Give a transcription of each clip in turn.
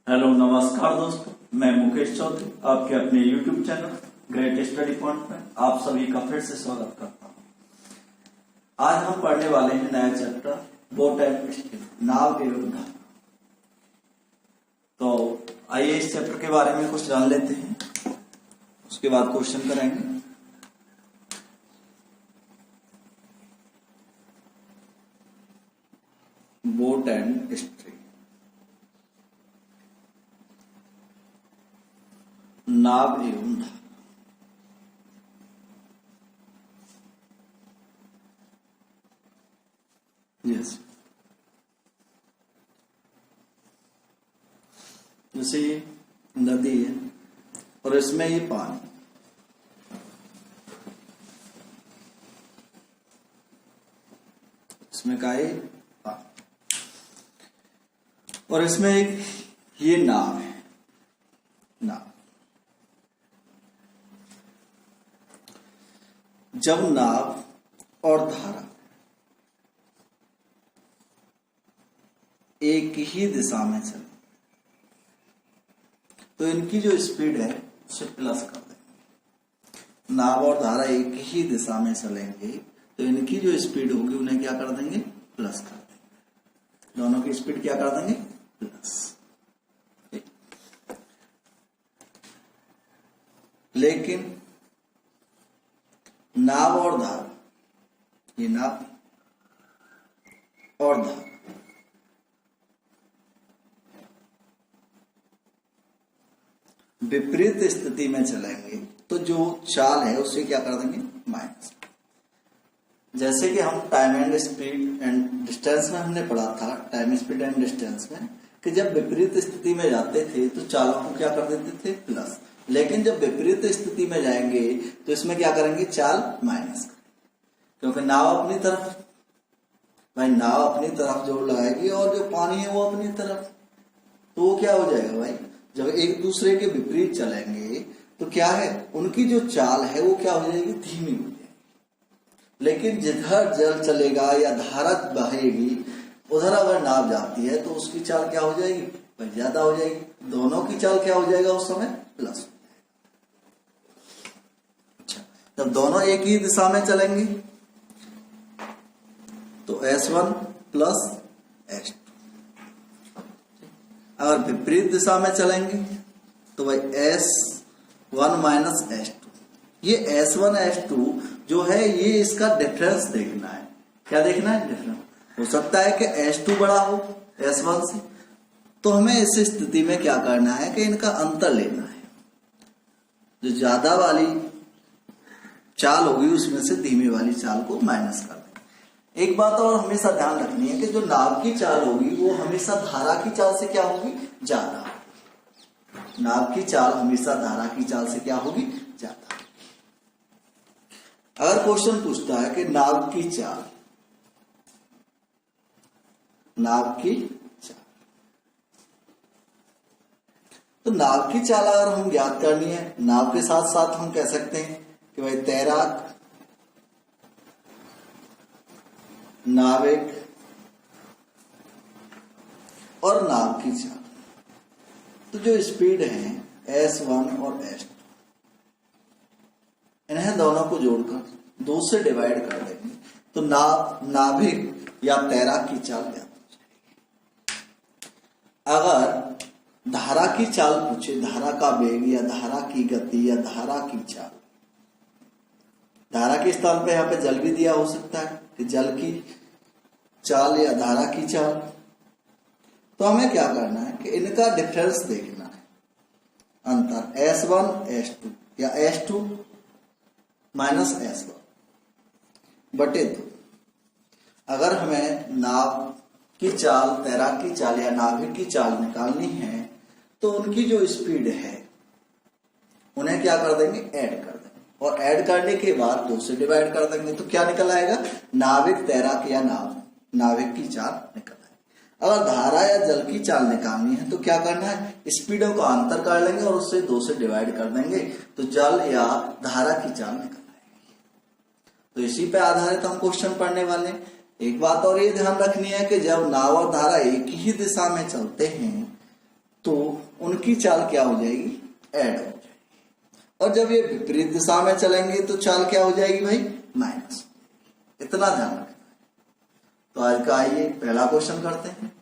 Hello नमस्कार दोस्तों, मैं मुकेश चौधरी आपके अपने YouTube channel great study point में आप सभी का फिर से स्वागत करता हूं। आज हम पढ़ने वाले हैं नया चैप्टर बोट एंड स्टीम, नाव एवं धारा। तो आइए इस चैप्टर के बारे में कुछ जान लेते हैं, उसके बाद क्वेश्चन करेंगे। बोट एंड स्टीम, नाव एवं धारा। यस, जैसे ये नदी है और इसमें ये पानी, इसमें का है पानी, और इसमें एक ये नाव है, नाव। जब नाव और धारा एक ही दिशा में चले तो इनकी जो स्पीड है उसे प्लस कर देंगे। नाव और धारा एक ही दिशा में चलेंगे तो इनकी जो स्पीड होगी उन्हें क्या कर देंगे, प्लस कर देंगे। दोनों की स्पीड क्या कर देंगे, प्लस। लेकिन नाव और धारा, ये नाव और धारा विपरीत स्थिति में चलेंगे तो जो चाल है उसे क्या कर देंगे, माइनस। जैसे कि हम time and speed and distance में हमने पढ़ा था, टाइम स्पीड एंड डिस्टेंस में, कि जब विपरीत स्थिति में जाते थे तो चालों को क्या कर देते थे, प्लस। लेकिन जब विपरीत स्थिति में जाएंगे तो इसमें क्या करेंगे, चाल माइनस करेंगे, क्योंकि नाव अपनी तरफ, भाई नाव अपनी तरफ जोर लगाएगी और जो पानी है वो अपनी तरफ, तो वो क्या हो जाएगा भाई, जब एक दूसरे के विपरीत चलेंगे तो क्या है, उनकी जो चाल है वो क्या हो जाएगी, धीमी हो जाएगी। लेकिन जिधर जल चलेगा या धारा बहेगी उधर अगर नाव जाती है तो उसकी चाल क्या हो जाएगी, ज्यादा हो जाएगी। दोनों की चाल क्या हो जाएगा उस समय, प्लस। अच्छा, जब दोनों एक ही दिशा में चलेंगे तो S1 प्लस S2। अगर विपरीत दिशा में चलेंगे तो भाई S1 माइनस S2। ये S1 S2 जो है ये इसका डिफरेंस देखना है। क्या देखना है, डिफरेंस। हो सकता है कि S2 बड़ा हो S1 से, तो हमें इस स्थिति में क्या करना है कि इनका अंतर लेना है। जो ज्यादा वाली चाल होगी उसमें से धीमी वाली चाल को माइनस कर दें। एक बात और हमेशा ध्यान रखनी है कि जो नाव की चाल होगी वो हमेशा धारा की चाल से क्या होगी, ज्यादा। नाव की चाल हमेशा धारा की चाल से क्या होगी, ज्यादा। अगर क्वेश्चन पूछता है कि नाव की चाल, नाव की चाल, तो नाव की चाल अगर हम ज्ञात करनी है, नाव के साथ साथ हम कह सकते हैं कि भाई तैराक, नाविक और नाव की चाल। तो जो स्पीड है S1 और S2, इन्हें दोनों को जोड़कर 2 से डिवाइड कर देंगे तो नाविक या तैराक की चाल ज्ञात हो जाएगी। अगर धारा की चाल पूछे, धारा का वेग या धारा की गति या धारा की चाल, धारा के स्थान पे यहाँ पे जल भी दिया हो सकता है कि जल की चाल या धारा की चाल, तो हमें क्या करना है कि इनका डिफरेंस देखना है, अंतर S1 S2 या S2 माइनस S1 बटे 2। अगर हमें नाव की चाल, तैराक की चाल या नाविक की चाल निकालनी है तो उनकी जो स्पीड है उन्हें क्या कर देंगे, ऐड कर देंगे, और ऐड करने के बाद 2 से डिवाइड कर देंगे तो क्या निकल आएगा, नाविक, तैराक या नाविक की चाल निकल आएगी। अगर धारा या जल की चाल निकालनी है तो क्या करना है, स्पीडों का अंतर कर लेंगे और उससे 2 से डिवाइड कर देंगे तो जल या धारा की चाल निकल आएगी। तो इसी पे आधारित हम क्वेश्चन पढ़ने वाले हैं। एक बात और ये ध्यान रखनी है कि जब नाव और धारा एक ही दिशा में चलते हैं तो उनकी चाल क्या हो जाएगी, ऐड हो जाएगी। और जब ये विपरीत दिशा में चलेंगे तो चाल क्या हो जाएगी भाई, माइनस। इतना ध्यान रखना है। तो आज का आइए पहला क्वेश्चन करते हैं।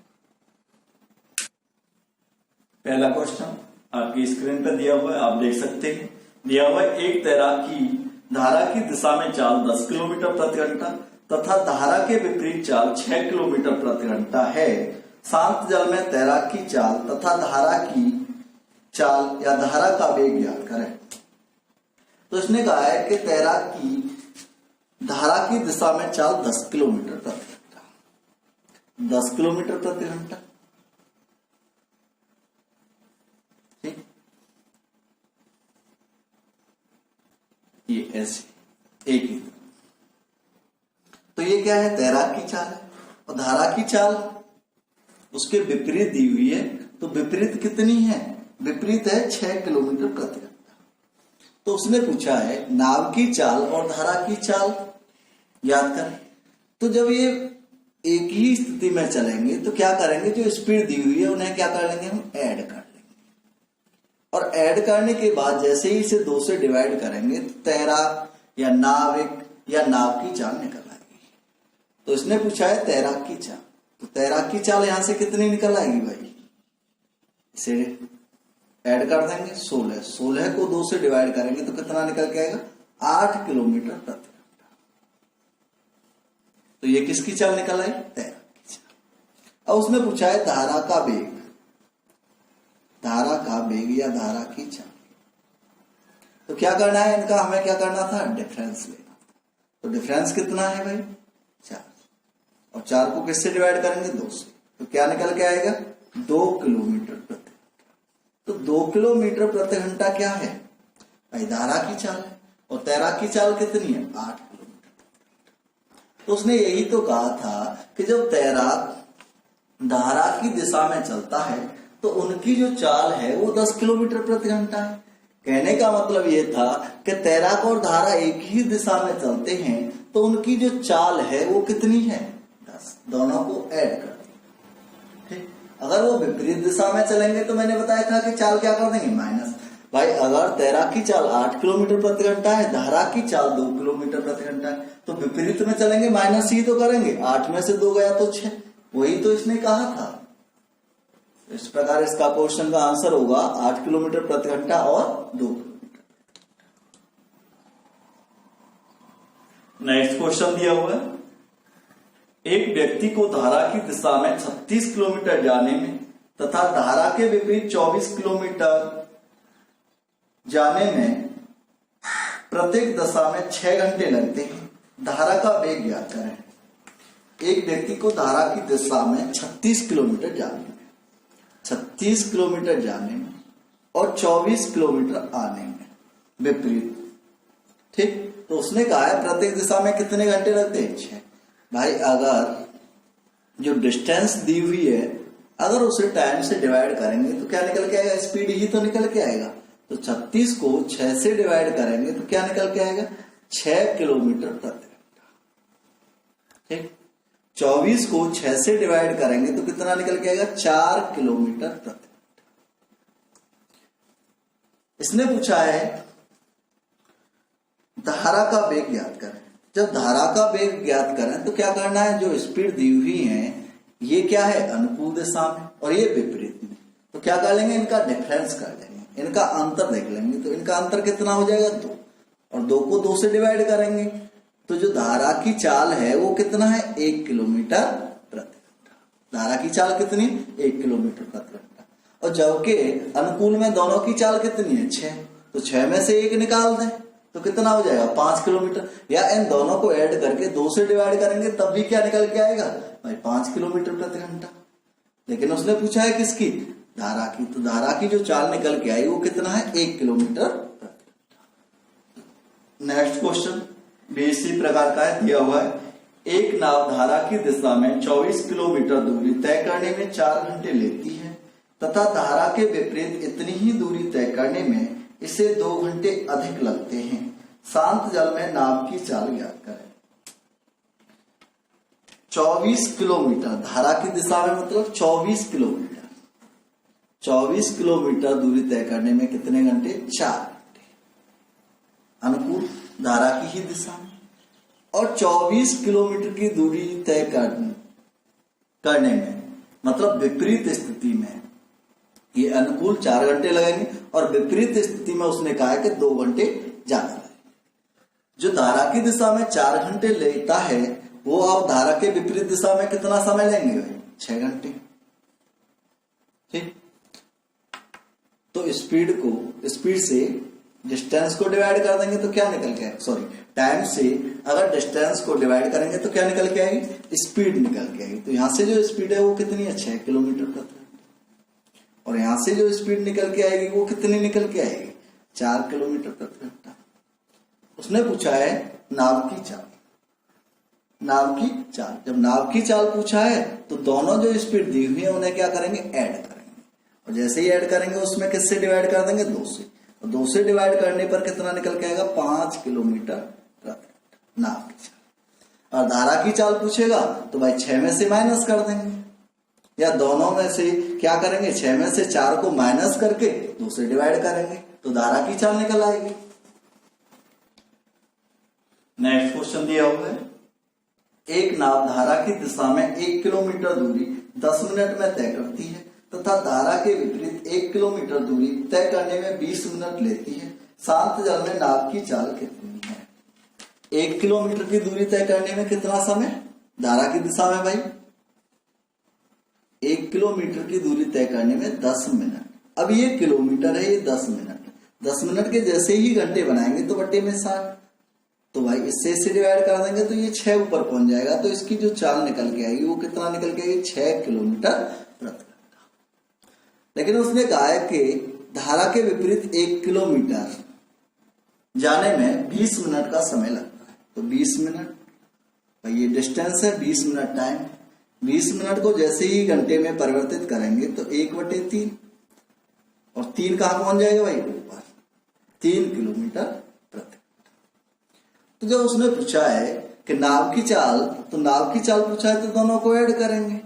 पहला क्वेश्चन आपकी स्क्रीन पर दिया हुआ है, आप देख सकते हैं। दिया हुआ है एक तैराकी धारा की दिशा में चाल 10 किलोमीटर प्रति घंटा तथा धारा के विपरीत चाल 6 किलोमीटर प्रति घंटा है। शांत जल में तैराकी चाल तथा धारा की चाल या धारा का वेग ज्ञात करें। तो इसने कहा है कि तैराकी धारा की दिशा में चाल 10 किलोमीटर प्रति घंटा, 10 किलोमीटर प्रति घंटा, ठीक। ये ऐसे एक ही। तो ये क्या है, तैराकी चाल है। और धारा की चाल उसके विपरीत दी हुई है। तो विपरीत कितनी है, विपरीत है 6 किलोमीटर प्रति घंटा। तो उसने पूछा है नाव की चाल और धारा की चाल याद करें। तो जब ये एक ही स्थिति में चलेंगे तो क्या करेंगे, जो स्पीड दी हुई है उन्हें क्या कर लेंगे, हम ऐड कर लेंगे। और ऐड करने के बाद जैसे ही इसे 2 से डिवाइड करेंगे तो तैराक या नाविक या नाव की चाल निकल आएगी। तो इसने पूछा है तैराक की चाल। तो तैराक की चाल यहां से कितनी निकल आएगी भाई, इसे ऐड कर देंगे 16 को 2 से डिवाइड करेंगे तो कितना निकल के आएगा, 8 किलोमीटर प्रति घंटा। तो ये किसकी चाल निकल आई, तैराक की चाल। अब उसने पूछा है धारा का वेग, धारा का वेग या धारा की चाल। तो क्या करना है इनका, हमें क्या करना था, डिफरेंस लेना। तो डिफरेंस कितना है भाई, 4। और 4 को किससे डिवाइड करेंगे, 2 से। तो क्या निकल के आएगा, 2 किलोमीटर प्रति। तो 2 किलोमीटर प्रति घंटा क्या है भाई, धारा की चाल है। और तैराक की चाल कितनी है, 8 किलोमीटर। तो उसने यही तो कहा था कि जब तैराक धारा की दिशा में चलता है तो उनकी जो चाल है वो 10 किलोमीटर प्रति घंटा है। कहने का मतलब ये था कि तैराक और धारा एक ही दिशा में चलते हैं तो उनकी जो चाल है वो कितनी है, 10। दोनों को ऐड कर दो, ठीक। अगर वो विपरीत दिशा में चलेंगे तो मैंने बताया था कि चाल क्या कर देंगे, माइनस। भाई अगर तैराक की चाल 8 किलोमीटर प्रति घंटा है, धारा की चाल 2 किलोमीटर प्रति घंटा है, तो विपरीत में चलेंगे माइनस ही तो करेंगे। 8 में से 2 गया तो 6, वही तो इसने कहा था। इस प्रकार इसका क्वेश्चन का आंसर होगा 8 किलोमीटर प्रति घंटा और 2 किलोमीटर। नेक्स्ट क्वेश्चन दिया हुआ है, एक व्यक्ति को धारा की दिशा में 36 किलोमीटर जाने में तथा धारा के विपरीत 24 किलोमीटर जाने में प्रत्येक दशा में 6 घंटे लगते हैं। धारा का वेग ज्ञात करें। एक व्यक्ति को धारा की दिशा में 36 किलोमीटर जाने में, 36 किलोमीटर जाने में और 24 किलोमीटर आने में विपरीत, ठीक। तो उसने कहा है प्रत्येक दिशा में कितने घंटे लगते हैं, 6। भाई अगर जो डिस्टेंस दी हुई है अगर उसे टाइम से डिवाइड करेंगे तो क्या निकल के आएगा, स्पीड ही तो निकल के आएगा। तो 36 को 6 से डिवाइड करेंगे तो क्या निकल के आएगा, 6 किलोमीटर प्रति घंटा, ठीक। 24 को 6 से डिवाइड करेंगे तो कितना निकल के आएगा, 4 किलोमीटर प्रति घंटा। इसने पूछा है धारा का वेग ज्ञात करें। जब धारा का वेग ज्ञात करें तो क्या करना है, जो स्पीड दी हुई है ये क्या है, अनुकूल दिशा में और ये विपरीत में। तो क्या कर लेंगे, इनका डिफरेंस कर लेंगे, इनका अंतर देख लेंगे। तो इनका अंतर कितना हो जाएगा, 2। और 2 को 2 से डिवाइड करेंगे तो जो धारा की चाल है वो कितना है, 1 किलोमीटर प्रति घंटा। धारा की चाल कितनी, 1 किलोमीटर प्रति घंटा। और जबकि अनुकूल में दोनों की चाल कितनी है, 6। तो 6 में से 1 निकाल दें तो कितना हो जाएगा, 5 किलोमीटर। या इन दोनों को ऐड करके 2 से डिवाइड करेंगे तब भी क्या निकल के आएगा भाई, 5 किलोमीटर प्रति घंटा। लेकिन उसने पूछा है किसकी, धारा की। तो धारा की जो चाल निकल के आई वो कितना है, 1 किलोमीटर प्रति घंटा। नेक्स्ट क्वेश्चन भी इसी प्रकार का है, दिया हुआ है एक नाव धारा की दिशा में 24 किलोमीटर दूरी तय करने में 4 घंटे लेती है तथा धारा के विपरीत इतनी ही दूरी तय करने में इसे 2 घंटे अधिक लगते हैं। शांत जल में नाव की चाल ज्ञात करें। 24 किलोमीटर धारा की दिशा में मतलब 24 किलोमीटर, 24 किलोमीटर दूरी तय करने में कितने घंटे? 4 घंटे, अनुकूल धारा की ही दिशा में। और 24 किलोमीटर की दूरी तय करने में मतलब विपरीत स्थिति में ये अनुकूल 4 घंटे लगेंगे और विपरीत स्थिति में उसने कहा है कि 2 घंटे ज्यादा लगेंगे। जो धारा की दिशा में 4 घंटे लेता है वो अब धारा के विपरीत दिशा में कितना समय लेंगे भाई? 6 घंटे। ठीक, तो स्पीड से डिस्टेंस को डिवाइड कर देंगे तो क्या निकल के आएगा? सॉरी, टाइम से अगर डिस्टेंस को डिवाइड करेंगे तो क्या निकल के आएगी? स्पीड निकल के आएगी। तो यहां से जो स्पीड है वो कितनी है? 6 किलोमीटर प्रति घंटा। और यहां से जो स्पीड निकल के आएगी वो कितनी निकल के आएगी? 4 किलोमीटर प्रति घंटा। उसने पूछा है नाव की चाल। नाव की चाल, जब नाव की चाल पूछा है तो दोनों जो स्पीड दी हुई है उन्हें क्या करेंगे? ऐड करेंगे। और जैसे ही ऐड करेंगे उसमें किससे डिवाइड कर देंगे? 2 से। और 2 से डिवाइड करने पर कितना निकल के आएगा? 5 किलोमीटर प्रति घंटा नाव की चाल। और धारा की चाल पूछेगा तो भाई 6 में से माइनस कर देंगे, या दोनों में से क्या करेंगे? 6 में से 4 को माइनस करके 2 से डिवाइड करेंगे तो धारा की चाल निकल आएगी। नेक्स्ट क्वेश्चन दिया हुआ है, एक नाव धारा की दिशा में 1 किलोमीटर दूरी 10 मिनट में तय करती है तथा धारा के विपरीत 1 किलोमीटर दूरी तय करने में 20 मिनट लेती है। शांत जल में नाव की चाल कितनी है? 1 किलोमीटर की दूरी तय करने में कितना समय? धारा की दिशा में भाई 1 किलोमीटर की दूरी तय करने में 10 मिनट। अब ये किलोमीटर है, ये 10 मिनट। 10 मिनट के जैसे ही घंटे बनाएंगे तो बटे में 60, तो भाई इससे डिवाइड कर देंगे तो ये 6 ऊपर पहुंच जाएगा। तो इसकी जो चाल निकल के आएगी वो कितना निकल के आएगी? 6 किलोमीटर प्रति घंटा। लेकिन उसने कहा है कि धारा के विपरीत 1 किलोमीटर जाने में 20 मिनट का समय लगता है। तो 20 मिनट भाई ये डिस्टेंस है, 20 मिनट टाइम। 20 मिनट को जैसे ही घंटे में परिवर्तित करेंगे तो 1/3, और 3 कहां पहुंच जाएगा भाई? ऊपर, 3 किलोमीटर प्रति। तो जब उसने पूछा है कि नाव की चाल, तो नाव की चाल पूछा है तो दोनों को ऐड करेंगे,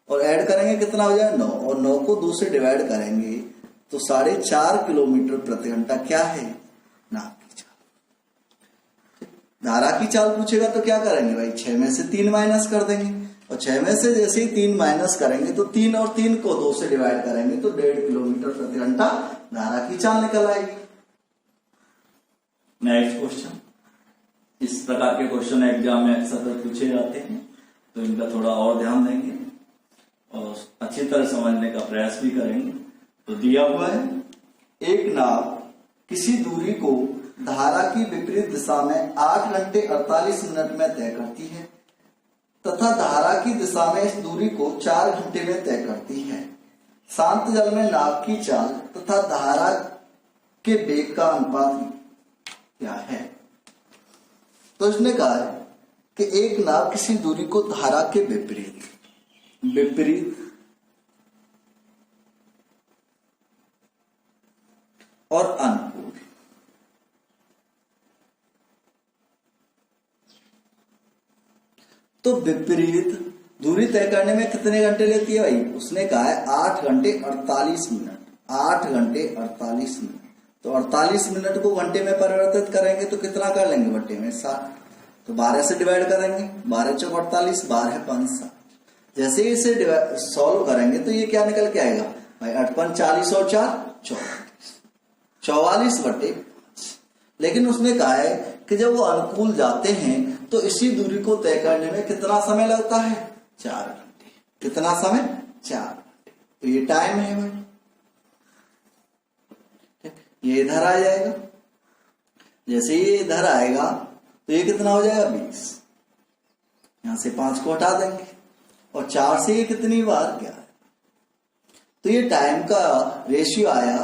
और ऐड करेंगे कितना हो जाए? 9, और 9 को 2 से डिवाइड करेंगे तो 4.5 किलोमीटर प्रति घंटा क्या है? नाव की चाल। धारा की चाल पूछेगा तो क्या करेंगे भाई? 6 में से 3 माइनस कर देंगे, और 6 में से जैसे ही 3 माइनस करेंगे तो 3 और 3 को 2 से डिवाइड करेंगे तो 1.5 किलोमीटर प्रति घंटा धारा की चाल निकल आएगी। नेक्स्ट क्वेश्चन, इस प्रकार के क्वेश्चन एग्जाम में अक्सर पूछे जाते हैं, तो इनका थोड़ा और ध्यान देंगे और अच्छी तरह समझने का प्रयास भी करेंगे। तो दिया हुआ है, एक नाव किसी दूरी को धारा की विपरीत दिशा में 8 घंटे 48 मिनट में तय करती है तथा धारा की दिशा में इस दूरी को 4 घंटे में तय करती है। शांत जल में नाव की चाल तथा धारा के वेग का अनुपात क्या है? तो इसने कहा है कि एक नाव किसी दूरी को धारा के विपरीत और अनुकूल तो विपरीत दूरी तय करने में कितने घंटे लेती है भाई? उसने कहा है 8 घंटे 48 मिनट। 8 घंटे 48 मिनट, तो 48 मिनट को घंटे में परिवर्तित करेंगे तो कितना कर लेंगे? बटे में 60। तो 12 से डिवाइड करेंगे, 12 चौक 48, 12 5 7। जैसे ही इसे सॉल्व करेंगे तो ये क्या निकल के आएगा भाई? 8 5 40 और 4 44/5। लेकिन उसने कहा है कि जब वो अनुकूल जाते हैं तो इसी दूरी को तय करने में कितना समय लगता है? 4 घंटे। कितना समय? 4 घंटे। तो ये टाइम है भाई, ये इधर आ जाएगा। जैसे ये इधर आएगा तो ये कितना हो जाएगा? 20। यहां से 5 को हटा देंगे, और 4 से ये कितनी बार? 11। तो ये टाइम का रेशियो आया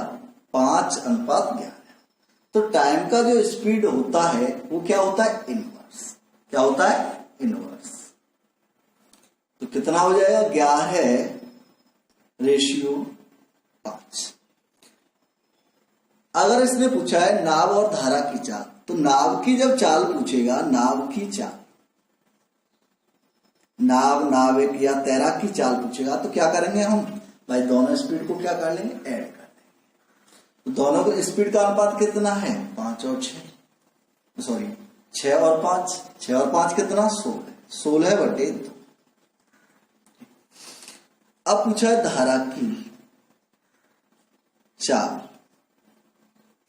5:11। तो टाइम का जो स्पीड होता है वो क्या होता है? इनवर्स। क्या होता है? इनवर्स। तो कितना हो जाएगा? 11/5। अगर इसने पूछा है नाव और धारा की चाल, तो नाव की जब चाल पूछेगा, नाव की चाल, नाविक या तैराक की चाल पूछेगा तो क्या करेंगे हम? भाई दोनों स्पीड को क्या कर लेंगे, ऐड कर देंगे। तो दोनों को स्पीड का अनुपात कितना है, 5 और 6, सॉरी 6 और 5, 6 और 5 कितना, 16, 16/2। अब पूछा है धारा की चाल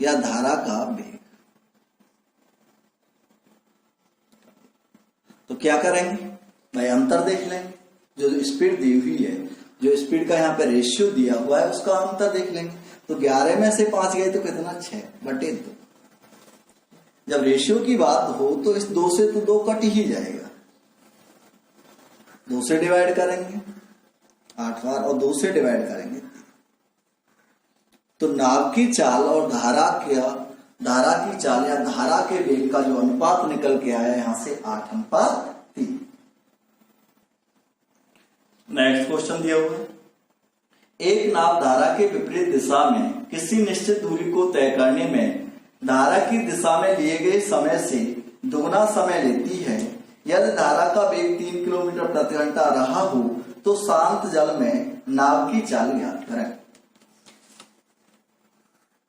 या धारा का वेग। तो क्या करेंगे भाई, अंतर देख लेंगे। जो स्पीड दी हुई है, जो स्पीड का यहाँ पे रेशियो दिया हुआ है, उसका अंतर देख लेंगे। तो 11 में से 5 गए तो कितना, 6/2। जब रेशियो की बात हो तो इस 2 से तो 2 कट ही जाएगा, 2 से डिवाइड करेंगे 8 बार और 2 से डिवाइड करेंगे 3। तो नाव की चाल और धारा की चाल या धारा के वेग का जो अनुपात निकल के आया यहां से 8:3। नेक्स्ट क्वेश्चन दिया हुआ है, एक नाव धारा के विपरीत दिशा में किसी निश्चित दूरी को तय करने में धारा की दिशा में लिए गए समय से दुगना समय लेती है। यदि धारा का वेग 3 किलोमीटर प्रति घंटा रहा हो तो शांत जल में नाव की चाल ज्ञात करें।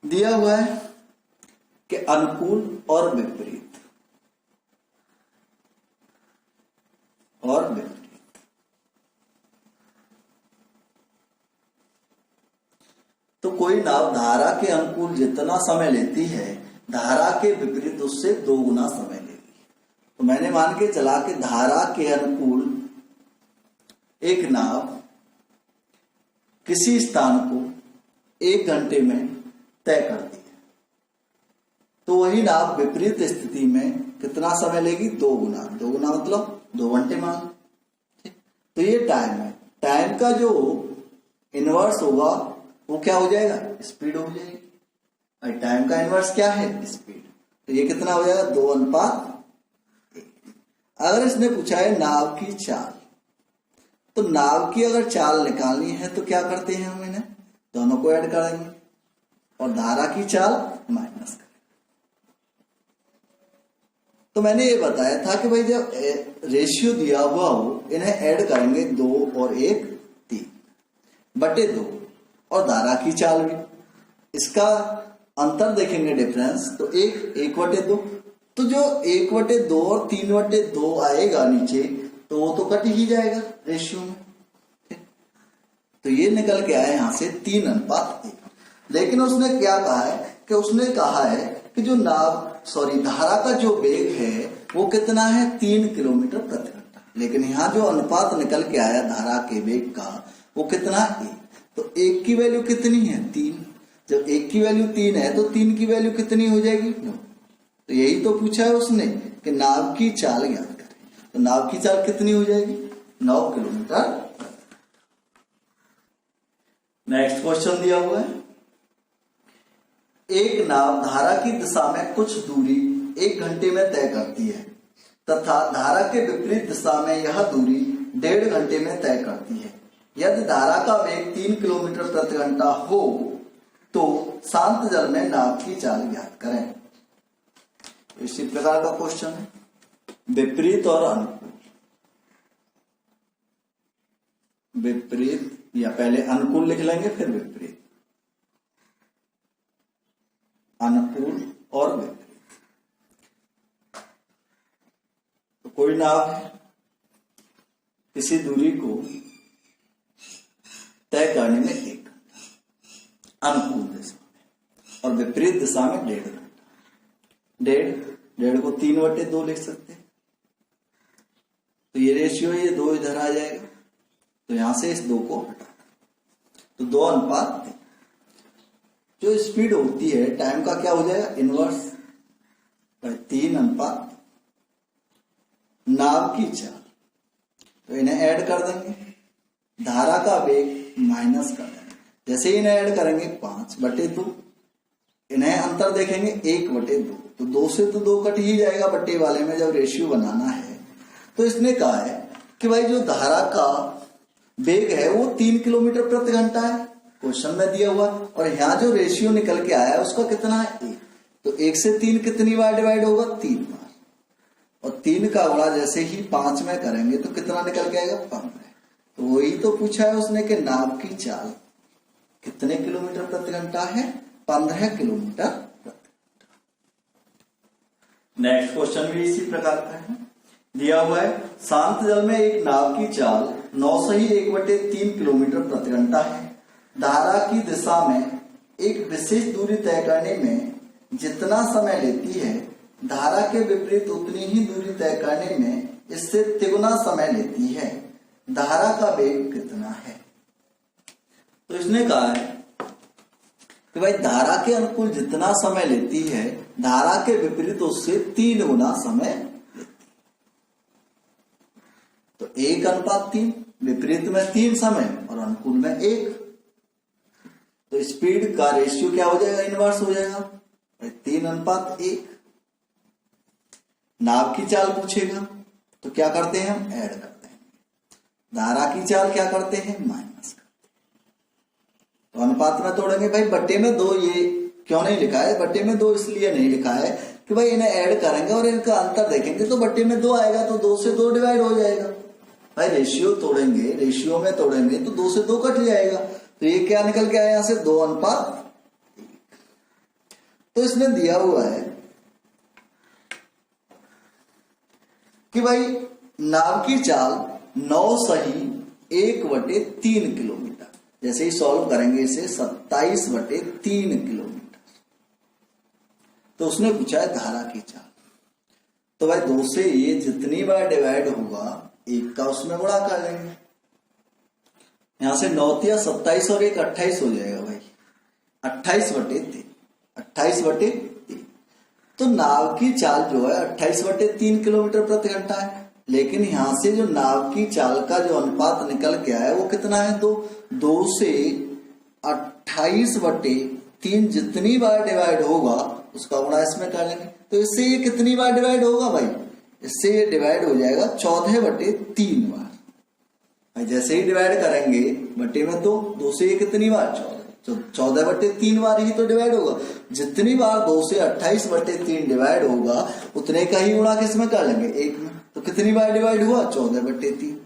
दिया हुआ है कि अनुकूल और विपरीत तो कोई नाव धारा के अनुकूल जितना समय लेती है, धारा के विपरीत उससे 2 गुना समय लेगी। तो मैंने मान के चला कि धारा के अनुकूल एक नाव किसी स्थान को 1 घंटे में तय करती है, तो वही नाव विपरीत स्थिति में कितना समय लेगी, 2 गुना। 2 गुना मतलब 2 घंटे मान। तो ये टाइम है, टाइम का जो इनवर्स होगा वो क्या हो जाएगा, स्पीड हो जाएगी। और टाइम का इनवर्स क्या है, स्पीड। तो ये कितना हो जाएगा, 2:1। अगर इसने पूछा है नाव की चाल, तो नाव की अगर चाल निकालनी है तो क्या करते हैं हम, इन्हें दोनों को ऐड करेंगे और धारा की चाल माइनस करेंगे। तो मैंने ये बताया था कि भाई जब रेशियो दिया हुआ हो, इन्हें ऐड करेंगे 2 और 1 3/2 और धारा की चाल भी। इसका अंतर देखेंगे डिफरेंस, तो 1/2। तो जो 1/2 और 3/2 आएगा नीचे, तो वो तो कट ही जाएगा रेशियो में। तो ये निकल के आया यहां से 3:1। लेकिन उसने क्या कहा है कि उसने कहा है कि जो धारा का जो वेग है वो कितना है, 3 किलोमीटर प्रति घंटा। लेकिन यहाँ जो अनुपात निकल के आया धारा के वेग का वो कितना है, 1। तो 1 की वैल्यू कितनी है, 3। जब 1 की वैल्यू 3 है तो 3 की वैल्यू कितनी हो जाएगी, 9। तो यही तो पूछा है उसने कि नाव की चाल ज्ञात करें। तो नाव की चाल कितनी हो जाएगी, 9 किलोमीटर। नेक्स्ट क्वेश्चन दिया हुआ है, एक नाव धारा की दिशा में कुछ दूरी 1 घंटे में तय करती है तथा धारा के विपरीत दिशा में यह दूरी 1.5 घंटे में तय करती है। यदि धारा का वेग 3 किलोमीटर प्रति घंटा हो तो शांत जल में नाव की चाल ज्ञात करें। इसी प्रकार का क्वेश्चन है, विपरीत और अनुकूल। विपरीत या पहले अनुकूल लिख लेंगे फिर विपरीत। अनुकूल और विपरीत। तो कोई नाव है, किसी दूरी को तय करने में 1 घंटा अनुकूल दिशा में और विपरीत दिशा में 1.5 घंटा। 1.5 को 3/2 लिख सकते हैं। तो ये रेशियो, ये 2 इधर आ जाएगा, तो यहां से इस 2 को हटा, तो 2:3। जो स्पीड होती है टाइम का क्या हो जाएगा, इनवर्स 3:3। नाव की चाल, तो इन्हें ऐड कर देंगे, धारा का वेग माइनस कर देंगे। जैसे इन्हें ऐड करेंगे 5/2, इन्हें अंतर देखेंगे 1/2। तो 2 से तो 2 कट ही जाएगा बट्टे वाले में जब रेशियो बनाना है। तो इसने कहा है कि भाई जो धारा का वेग है वो 3 किलोमीटर प्रति घंटा है, क्वेश्चन में दिया हुआ। और यहाँ जो रेशियो निकल के आया है उसका कितना है, 1। तो 1 से 3 कितनी बार डिवाइड होगा, 3 बार। और 3 का गुणा जैसे ही 5 में करेंगे तो कितना निकल के आएगा, 15। तो वही तो पूछा है उसने कि नाव की चाल कितने किलोमीटर प्रति घंटा है? 15 किलोमीटर प्रति घंटा। नेक्स्ट क्वेश्चन भी इसी प्रकार का है। दिया हुआ है शांत जल में एक नाव की चाल 9/1/3 किलोमीटर प्रति घंटा है। धारा की दिशा में एक विशेष दूरी तय करने में जितना समय लेती है, धारा के विपरीत उतनी ही दूरी तय करने में इससे तिगुना समय लेती है। धारा का वेग कितना है? तो इसने कहा है कि भाई धारा के अनुकूल जितना समय लेती है, धारा के विपरीत उससे 3 गुना समय लेती है। तो 1:3, विपरीत में 3 समय और अनुकूल में 1। तो स्पीड का रेशियो क्या हो जाएगा? इनवर्स हो जाएगा। 3:1। नाव की चाल पूछेगा तो क्या करते हैं? हम ऐड करते हैं। धारा की चाल क्या करते हैं? माइनस करते हैं। तो अनुपात में तोड़ेंगे। भाई बट्टे में 2 ये क्यों नहीं लिखा है? बट्टे में 2 इसलिए नहीं लिखा है कि भाई इन्हें ऐड करेंगे और इनका अंतर देखेंगे तो बट्टे में 2 आएगा, तो 2 से 2 डिवाइड हो जाएगा। भाई रेशियो तोड़ेंगे, रेशियो में तोड़ेंगे तो 2 से 2 कट जाएगा। तो ये क्या निकल के आया यहां से? 2:1। तो इसमें दिया हुआ है कि भाई नाव की चाल 9/1/3 किलोमीटर, जैसे ही सॉल्व करेंगे इसे 27/3 किलोमीटर। तो उसने पूछा है धारा की चाल। तो भाई 2 से ये जितनी बार डिवाइड होगा 1 का उसमें गुणा कर लेंगे। यहां से 9 × 27 और 1 28 हो जाएगा भाई। 28/3। 28/3। तो नाव की चाल जो है 28/3 किलोमीटर प्रति घंटा है। लेकिन यहां से जो नाव की चाल का जो अनुपात निकल के आया वो कितना है? 2 से 28/3 जितनी बार डिवाइड होगा उसका गुणा इसमें कर लेंगे। तो इससे ये कितनी बार डिवाइड होगा भाई? इससे ये डिवाइड हो जाएगा 14/3 बार। जैसे ही डिवाइड करेंगे बट्टे में 2 से ये कितनी बार? 14/3 बार ही तो डिवाइड होगा। जितनी बार 2 से 28/3 डिवाइड होगा उतने का ही गुणा किसमें कर लेंगे? 1 में। तो कितनी बार डिवाइड हुआ? 14/3।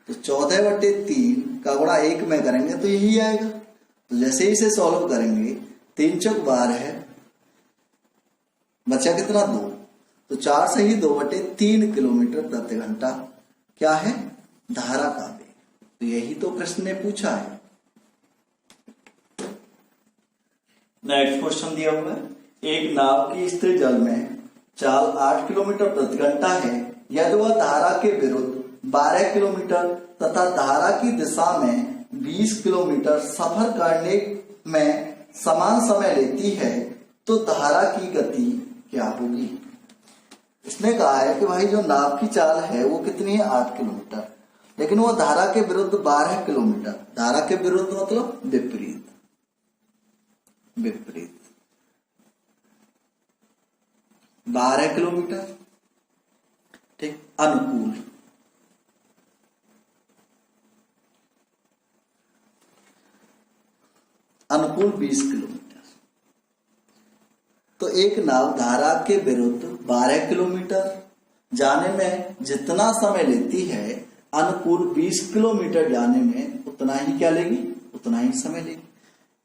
तो 14/3 का गुणा 1 में करेंगे तो यही आएगा। तो जैसे ही इसे सॉल्व करेंगे 3 चौक 12 है, बचा कितना? 2। तो 4 से ही 2/3 किलोमीटर प्रति घंटा क्या है? धारा का वेग। तो यही तो प्रश्न ने पूछा है। नेक्स्ट क्वेश्चन दिया हुआ है एक नाव की स्थिर जल में चाल 8 किलोमीटर प्रति घंटा है यदि वह धारा के विरुद्ध 12 किलोमीटर तथा धारा की दिशा में 20 किलोमीटर सफर करने में समान समय लेती है तो धारा की गति क्या होगी? इसने कहा है कि भाई जो नाव की चाल है वो कितनी है? 8 किलोमीटर, लेकिन वो धारा के विरुद्ध 12 किलोमीटर। धारा के विरुद्ध मतलब विपरीत। विपरीत 12 किलोमीटर, ठीक। अनुकूल अनुकूल 20 किलोमीटर। तो एक नाव धारा के विरुद्ध 12 किलोमीटर जाने में जितना समय लेती है, अनुकूल 20 किलोमीटर जाने में उतना ही क्या लेगी? उतना ही समय लेगी।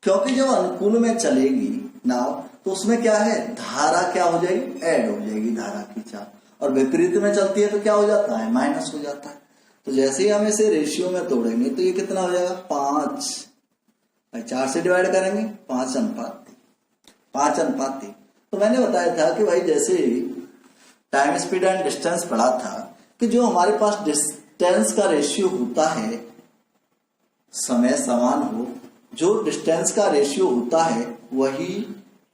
क्योंकि जब अनुकूल में चलेगी नाव तो उसमें क्या है? धारा क्या हो जाएगी? ऐड हो जाएगी धारा की चाल। और विपरीत में चलती है तो क्या हो जाता है? माइनस हो जाता है। तो जैसे ही हम इसे रेशियो में तोड़ेंगे तो ये कितना हो जाएगा? 5। 4 से डिवाइड करेंगे 5:3। 5:3। तो मैंने बताया था कि भाई जैसे टाइम स्पीड एंड डिस्टेंस पढ़ा था कि जो हमारे पास डिस्टेंस का रेशियो होता है, समय समान हो, जो डिस्टेंस का रेशियो होता है वही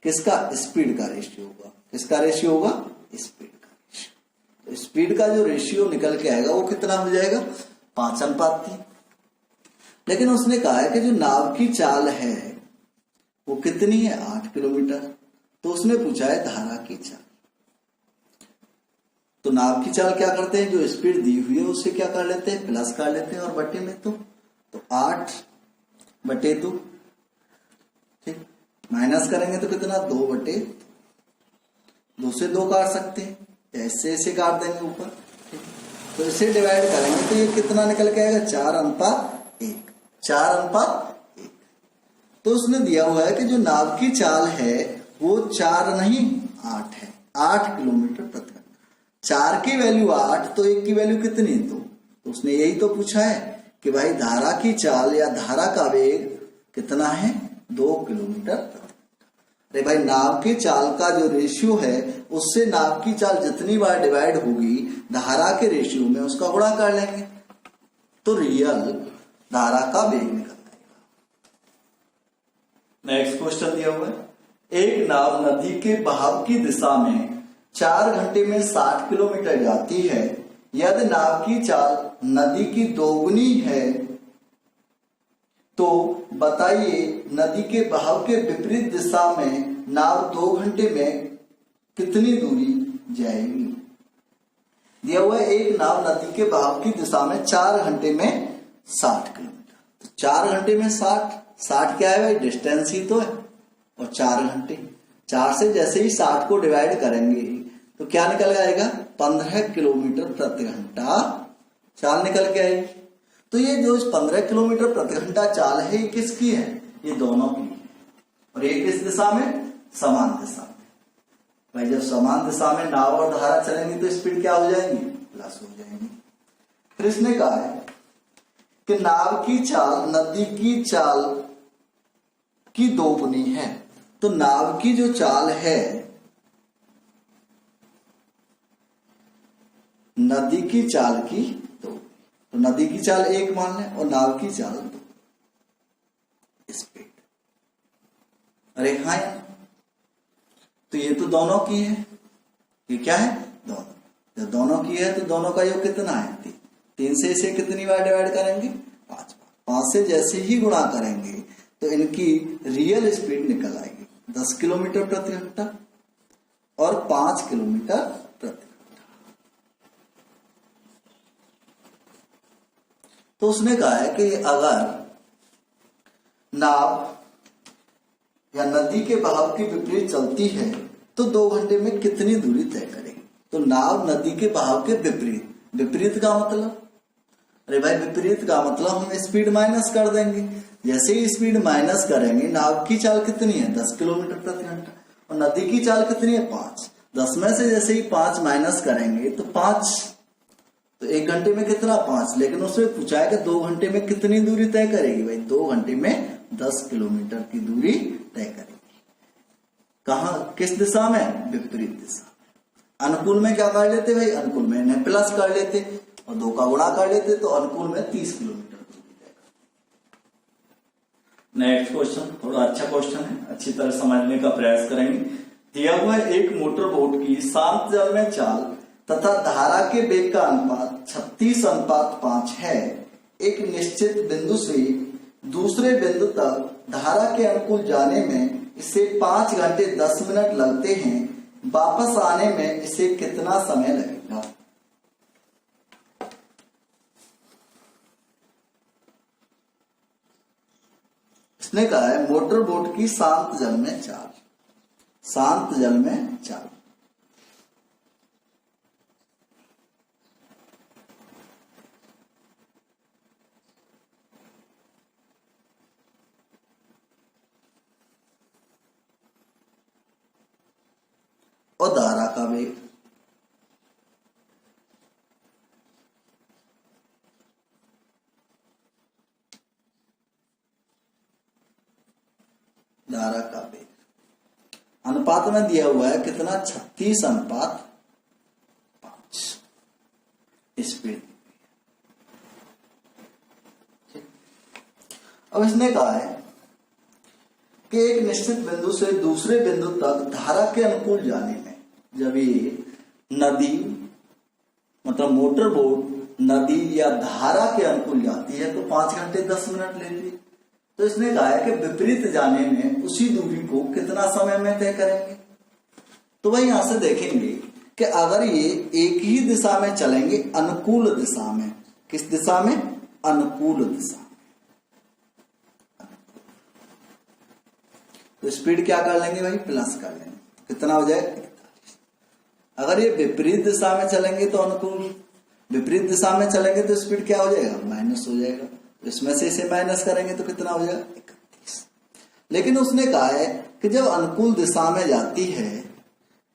किसका? स्पीड का रेशियो होगा। किसका रेशियो होगा? स्पीड का रेशियो। तो स्पीड का जो रेशियो निकल के आएगा वो कितना हो जाएगा? 5:3। लेकिन उसने कहा है कि जो नाव की चाल है वो कितनी है? 8 किलोमीटर। तो उसने पूछा है धारा की चाल। तो नाव की चाल क्या करते हैं? जो स्पीड दी हुई है उससे क्या कर लेते हैं? प्लस कर लेते हैं और बटे में तो 8/2, ठीक। माइनस करेंगे तो कितना? 2/2 से 2 काट सकते हैं, ऐसे ऐसे काट देंगे ऊपर, ठीक। तो इसे डिवाइड करेंगे तो ये कितना निकल के आएगा? 4:1। 4:1। तो उसने दिया हुआ है कि जो नाव की चाल है वो 4 नहीं 8 है, 8 किलोमीटर प्रति घंटा। 4 की वैल्यू 8 तो 1 की वैल्यू कितनी 2। तो उसने यही तो पूछा है कि भाई धारा की चाल या धारा का वेग कितना है 2 किलोमीटर प्रति घंटा। अरे भाई नाव की चाल का जो रेशियो है उससे नाव की चाल जितनी बार डिवाइड होगी धारा के रेशियो में उसका गुणा कर लेंगे तो रियल धारा का वेग निकल आएगा। नेक्स्ट क्वेश्चन दिया हुआ है एक नाव नदी के बहाव की दिशा में 4 घंटे में 60 किलोमीटर जाती है। यदि नाव की चाल नदी की दोगुनी है तो बताइए नदी के बहाव के विपरीत दिशा में नाव 2 घंटे में कितनी दूरी जाएगी। दिया हुआ है एक नाव नदी के बहाव की दिशा में 4 घंटे में 60 किलोमीटर। तो 4 घंटे में 60 क्या है भाई डिस्टेंस ही तो है और 4 घंटे 4 से जैसे ही 60 को डिवाइड करेंगे तो क्या निकल आएगा 15 किलोमीटर प्रति घंटा चाल निकल के आएगी। तो ये जो 15 किलोमीटर प्रति घंटा चाल है ये किसकी है ये दोनों की है और ये किस दिशा में समान दिशा में। भाई जब समान दिशा में नाव और धारा चलेंगी तो स्पीड क्या हो जाएगी प्लस हो जाएगी। फिर इसने कहा है कि नाव की चाल नदी की चाल की दोगुनी है। तो नाव की जो चाल है नदी की चाल की दो तो नदी की चाल 1 मान लें और नाव की चाल 2 स्पीड। अरे हाँ तो ये तो दोनों की है ये क्या है दोनों। जब दोनों की है तो दोनों का योग कितना है 3 से इसे कितनी बार डिवाइड करेंगे 5 बार। 5 से जैसे ही गुणा करेंगे तो इनकी रियल स्पीड निकल आएगी 10 किलोमीटर प्रति घंटा और 5 किलोमीटर प्रति घंटा। तो उसने कहा है कि अगर नाव या नदी के बहाव के विपरीत चलती है तो 2 घंटे में कितनी दूरी तय करेगी। तो नाव नदी के बहाव के विपरीत, विपरीत का मतलब अरे भाई विपरीत का मतलब हम स्पीड माइनस कर देंगे। जैसे ही स्पीड माइनस करेंगे नाव की चाल कितनी है 10 किलोमीटर प्रति घंटा और नदी की चाल कितनी है 5। 10 में से जैसे ही 5 माइनस करेंगे तो 5 तो 1 घंटे में कितना 5। लेकिन उसने पूछा है कि 2 घंटे में कितनी दूरी तय करेगी। भाई 2 घंटे में 10 किलोमीटर की दूरी तय करेगी। कहा किस दिशा में विपरीत दिशा में। अनुकूल में क्या कर लेते भाई अनुकूल में इन्हें प्लस कर लेते और 2 का गुणा कर लेते तो अनुकूल में 30 किलोमीटर दूरी तय करते। नेक्स्ट क्वेश्चन थोड़ा अच्छा क्वेश्चन है अच्छी तरह समझने का प्रयास करेंगे। दिया हुआ है एक मोटर बोट की शांत जल में चाल तथा धारा के वेग का अनुपात 36:5 है। एक निश्चित बिंदु से दूसरे बिंदु तक धारा के अनुकूल जाने में इसे 5 घंटे 10 मिनट लगते हैं। वापस आने में इसे कितना समय लगेगा। इसने कहा है मोटर बोट की शांत जल में चाल, शांत जल में चाल। और धारा का वेग धारा का वेग अनुपात में दिया हुआ है कितना 36:5 स्पीड। अब इसने कहा है कि एक निश्चित बिंदु से दूसरे बिंदु तक धारा के अनुकूल जाने में जब ये नदी मतलब मोटर बोट नदी या धारा के अनुकूल जाती है तो 5 घंटे 10 मिनट लेती है। तो इसने कहा है कि विपरीत जाने में उसी दूरी को कितना समय में तय करेंगे। तो भाई यहां से देखेंगे कि अगर ये एक ही दिशा में चलेंगे अनुकूल दिशा में, किस दिशा में अनुकूल दिशा, तो स्पीड क्या कर लेंगे भाई प्लस कर लेंगे। कितना हो जाए 41। अगर ये विपरीत दिशा में चलेंगे तो अनुकूल, विपरीत दिशा में चलेंगे तो स्पीड क्या हो जाएगा माइनस हो जाएगा। तो इसमें से इसे माइनस करेंगे तो कितना हो जाएगा 31। लेकिन उसने कहा है कि जब अनुकूल दिशा में जाती है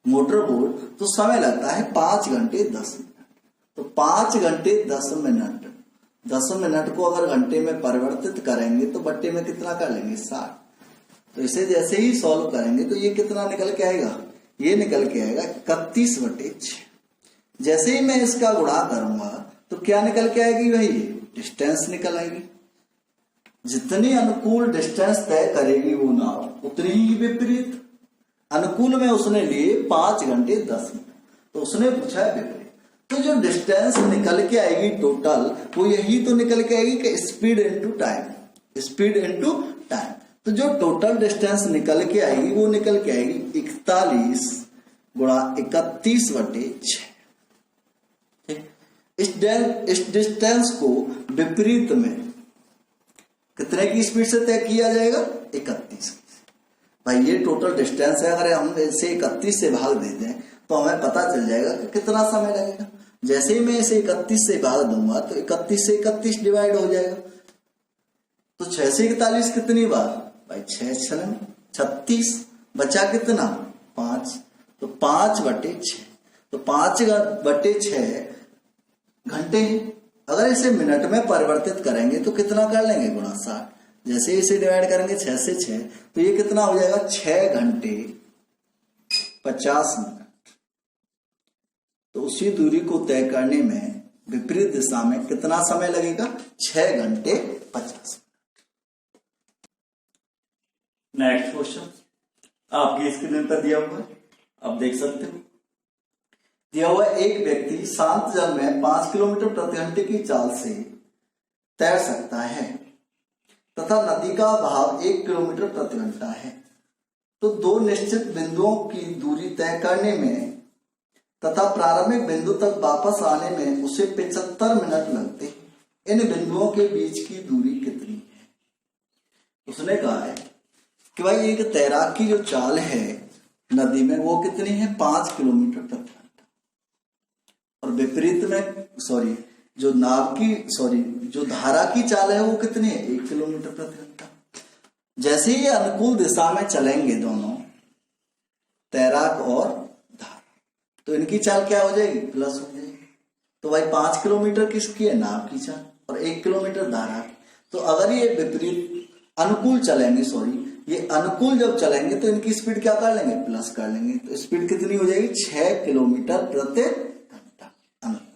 मोटर बोट तो समय लगता है 5 घंटे 10 मिनट। तो 5 घंटे 10 मिनट, 10 मिनट को अगर घंटे में परिवर्तित करेंगे तो बट्टे में कितना कर लेंगे 60। तो इसे जैसे ही सॉल्व करेंगे तो ये कितना निकल के आएगा, ये निकल के आएगा 31/6। जैसे ही मैं इसका गुणा करूंगा तो क्या निकल के आएगी भाई, डिस्टेंस निकल आएगी। जितनी अनुकूल डिस्टेंस तय करेगी वो नाव उतनी ही विपरीत। अनुकूल में उसने लिए 5 घंटे 10 मिनट, तो उसने पूछा है विपरीत। तो जो डिस्टेंस निकल के आएगी टोटल वो यही तो निकल के आएगी कि speed into time, speed into time. तो जो टोटल डिस्टेंस निकल के आएगी वो निकल के आएगी 41 गुणा 31/6। इस डिस्टेंस को विपरीत में कितने की स्पीड से तय किया जाएगा, 31। भाई ये टोटल डिस्टेंस है, अगर हम इसे 31 से भाग दे दें तो हमें पता चल जाएगा कि कितना समय लगेगा। जैसे ही मैं इसे 31 से भाग दूंगा तो 31 से 31 डिवाइड हो जाएगा। तो 6 से 41 कितनी बार भाई, 6 6 36, बचा कितना 5, तो 5/6। तो 5/6 घंटे हैं। अगर इसे मिनट में परिवर्तित करेंगे तो कितना कर लेंगे, गुणा 60। जैसे इसे डिवाइड करेंगे 6 से 6 तो ये कितना हो जाएगा 6 घंटे 50 मिनट। तो उसी दूरी को तय करने में विपरीत दिशा में कितना समय लगेगा, 6 घंटे 50 मिनट। नेक्स्ट क्वेश्चन आपकी स्क्रीन पर दिया हुआ है, आप देख सकते हो। दिया हुआ एक व्यक्ति शांत जल में 5 किलोमीटर प्रति घंटे की चाल से तैर सकता है तथा नदी का बहाव 1 किलोमीटर प्रति घंटा है। तो दो निश्चित बिंदुओं की दूरी तय करने में तथा प्रारंभिक बिंदु तक वापस आने में उसे 75 मिनट लगते हैं। इन बिंदुओं के बीच की दूरी कितनी है। उसने कहा है कि भाई एक तैराक की जो चाल है नदी में वो कितनी है, 5 किलोमीटर प्रति घंटा, और विपरीत में जो धारा की चाल है वो कितनी है, 1 किलोमीटर प्रति घंटा। जैसे ही अनुकूल दिशा में चलेंगे दोनों, तैराक और धारा, तो इनकी चाल क्या हो जाएगी, प्लस हो जाएगी। तो भाई 5 किलोमीटर किसकी है, नाव की चाल, और 1 किलोमीटर धारा की। तो अगर ये विपरीत अनुकूल चलेंगे, ये अनुकूल जब चलेंगे तो इनकी स्पीड क्या कर लेंगे, प्लस कर लेंगे। तो स्पीड कितनी हो जाएगी, 6 किलोमीटर प्रति घंटा अनुकूल।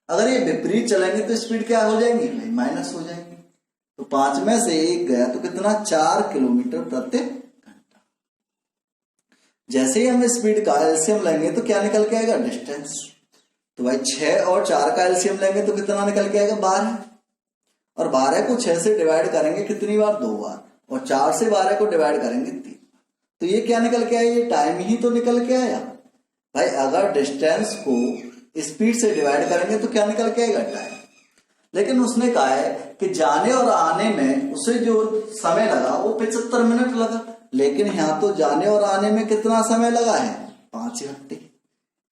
अगर ये विपरीत चलेंगे तो स्पीड क्या हो जाएंगी भाई, माइनस हो जाएंगे। तो 5 में से 1 गया तो कितना, 4 किलोमीटर प्रति घंटा। जैसे ही हम स्पीड का एलसीएम लेंगे तो क्या निकल के आएगा, डिस्टेंस। तो भाई 6 और 4 का एलसीएम लेंगे तो कितना निकल के आएगा, 12। और 12 को 6 से डिवाइड करेंगे कितनी बार, 2 बार। और 4 से 12 को डिवाइड करेंगे 3। तो ये क्या निकल के आया, ये टाइम ही तो निकल के आया भाई। अगर डिस्टेंस को स्पीड से डिवाइड करेंगे तो क्या निकल के आएगा, टाइम। लेकिन उसने कहा है कि जाने और आने में उसे जो समय लगा वो 75 मिनट लगा, लेकिन यहाँ तो जाने और आने में कितना समय लगा है, 5 घंटे।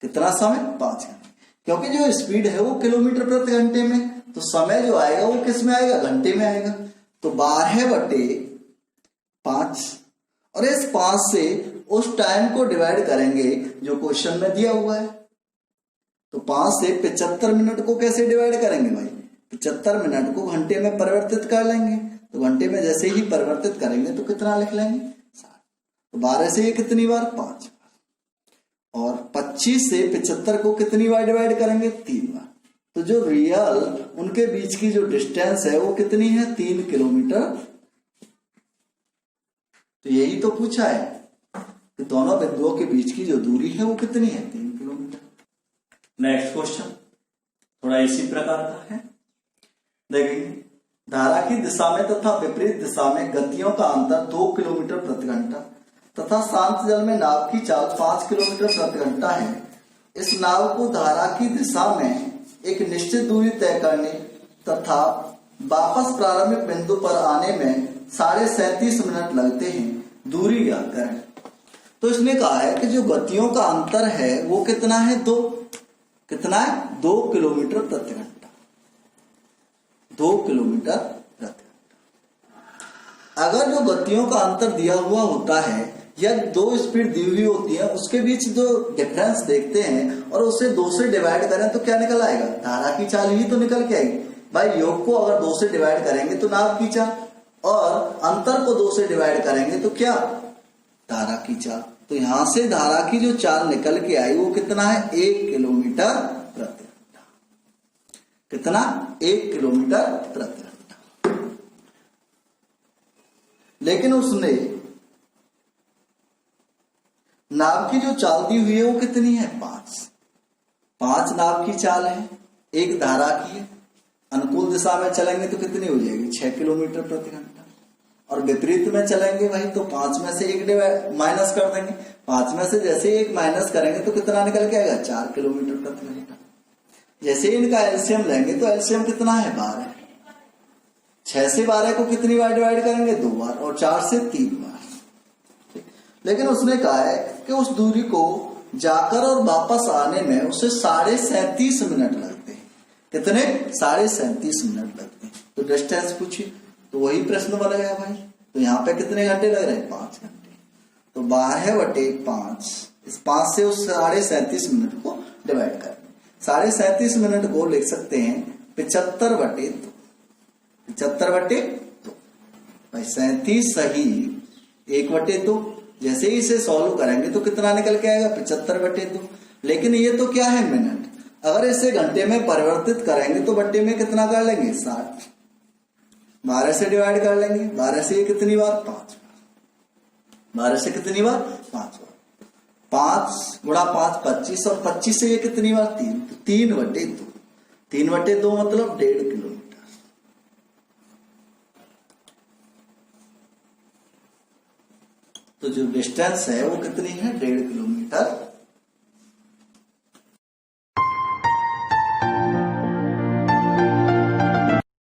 कितना समय, 5 घंटे, क्योंकि जो स्पीड है वो किलोमीटर प्रति घंटे में, तो समय जो आएगा वो किस में आएगा, घंटे में आएगा। तो 12/5, और इस 5 से उस टाइम को डिवाइड करेंगे जो क्वेश्चन में दिया हुआ है। तो 5 से 75 मिनट को कैसे डिवाइड करेंगे भाई, 75 मिनट को घंटे में परिवर्तित कर लेंगे। तो घंटे में जैसे ही परिवर्तित करेंगे तो कितना लिख लेंगे, 60। तो 12 से ये कितनी बार, 5 बार। और 25 से 75 को कितनी बार डिवाइड करेंगे, 3 बार। तो जो रियल उनके बीच की जो डिस्टेंस है वो कितनी है, 3 किलोमीटर। तो यही तो पूछा है कि दोनों बिंदुओं के बीच की जो दूरी है वो कितनी है, 3 किलोमीटर। नेक्स्ट क्वेश्चन थोड़ा इसी प्रकार का है, देखिए। धारा की दिशा में तथा विपरीत दिशा में गतियों का अंतर 2 किलोमीटर प्रति घंटा तथा शांत जल में नाव की चाल 5 किलोमीटर प्रति घंटा है। इस नाव को धारा की दिशा में एक निश्चित दूरी तय करने तथा वापस प्रारंभिक बिंदु पर आने में 37.5 मिनट लगते हैं। दूरी ज्ञात करें। तो इसने कहा है कि जो गतियों का अंतर है वो कितना है, 2। कितना है, 2 किलोमीटर प्रति घंटा। 2 किलोमीटर प्रति घंटा। अगर जो गतियों का अंतर दिया हुआ होता है या दो स्पीड दी हुई होती है, उसके बीच जो डिफरेंस देखते हैं और उसे 2 से डिवाइड करें तो क्या निकल आएगा? धारा की चाल ही तो निकल के आएगी भाई। योग को अगर 2 से डिवाइड करेंगे तो नाव की चाल, और अंतर को 2 से डिवाइड करेंगे तो क्या? धारा की चाल। तो यहां से धारा की जो चाल निकल के आई वो कितना है? 1 किलोमीटर प्रति घंटा। कितना? 1 किलोमीटर प्रति घंटा। लेकिन उसने नाव की जो चाल दी हुई है वो कितनी है? 5 नाव की चाल है, एक धारा की है। अनुकूल दिशा में चलेंगे तो कितनी हो जाएगी? 6 किलोमीटर प्रति घंटा। और विपरीत में चलेंगे भाई तो 5 में से 1 माइनस कर देंगे। 5 में से जैसे 1 माइनस करेंगे तो कितना निकल के आएगा? 4 किलोमीटर प्रति घंटा। जैसे इनका एलसीएम लेंगे तो एलसीएम कितना है? 12। 6 से 12 को कितनी बार डिवाइड करेंगे? 2 बार, और 4 से 3 बार। लेकिन उसने कहा है कि उस दूरी को जाकर और वापस आने में उसे 37.5 मिनट लगते हैं। कितने? 37.5 मिनट लगते हैं। तो डिस्टेंस पूछिए, तो वही प्रश्न बन गया भाई। तो यहाँ पे कितने घंटे लग रहे हैं? 5 घंटे। तो 12/5, इस 5 से उस 37.5 मिनट को डिवाइड कर 37.5 मिनट को लिख सकते हैं 75/2। 75/2 भाई 37 सही 1/2। जैसे ही इसे सॉल्व करेंगे तो कितना निकल के आएगा? 75/2। लेकिन ये तो क्या है? मिनट। अगर इसे घंटे में परिवर्तित करेंगे तो बट्टे में कितना कर लेंगे? 60। 12 से डिवाइड कर लेंगे। 12 से ये कितनी बार? 5 बार। 12 से कितनी बार? 5 बार। 5 गुणा 5 25, और 25 से ये कितनी बार? 3। तो 3/2। 3/2 मतलब 1.5 किलोमीटर। तो जो डिस्टेंस है वो कितनी है? 1.5 किलोमीटर